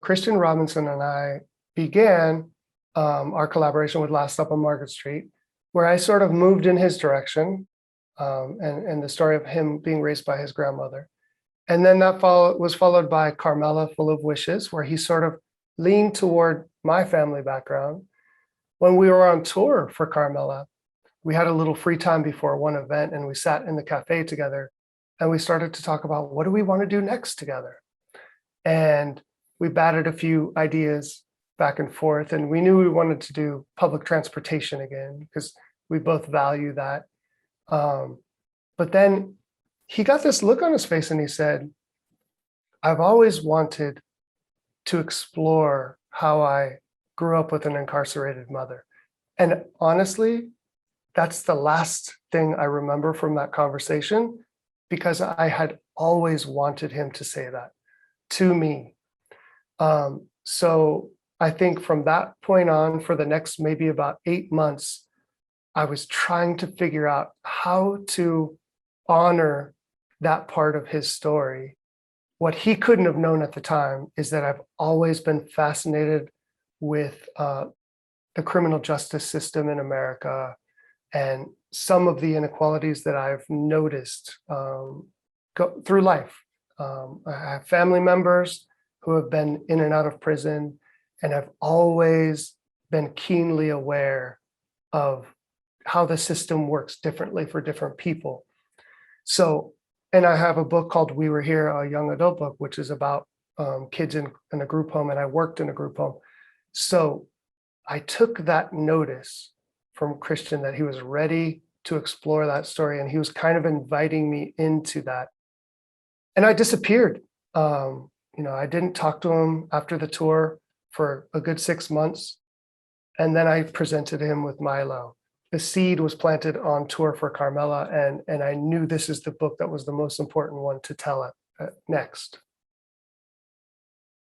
Christian Robinson and I began our collaboration with Last Stop on Market Street, where I sort of moved in his direction, and the story of him being raised by his grandmother. And then that was followed by Carmela, Full of Wishes, where he sort of leaned toward my family background. When we were on tour for Carmela, we had a little free time before one event, and we sat in the cafe together, and we started to talk about what do we want to do next together. And we batted a few ideas back and forth, and we knew we wanted to do public transportation again because we both value that. But then he got this look on his face and he said, I've always wanted to explore how I grew up with an incarcerated mother. And honestly, that's the last thing I remember from that conversation, because I had always wanted him to say that to me. So I think from that point on, for the next maybe about 8 months, I was trying to figure out how to honor that part of his story. What he couldn't have known at the time is that I've always been fascinated with the criminal justice system in America and some of the inequalities that I've noticed go through life. I have family members who have been in and out of prison, and I've always been keenly aware of how the system works differently for different people. So, and I have a book called We Were Here, a young adult book, which is about kids in a group home, and I worked in a group home. So I took that notice from Christian that he was ready to explore that story, and he was kind of inviting me into that. And I disappeared. I didn't talk to him after the tour for a good 6 months. And then I presented him with Milo. The seed was planted on tour for Carmela, and I knew this is the book that was the most important one to tell it next.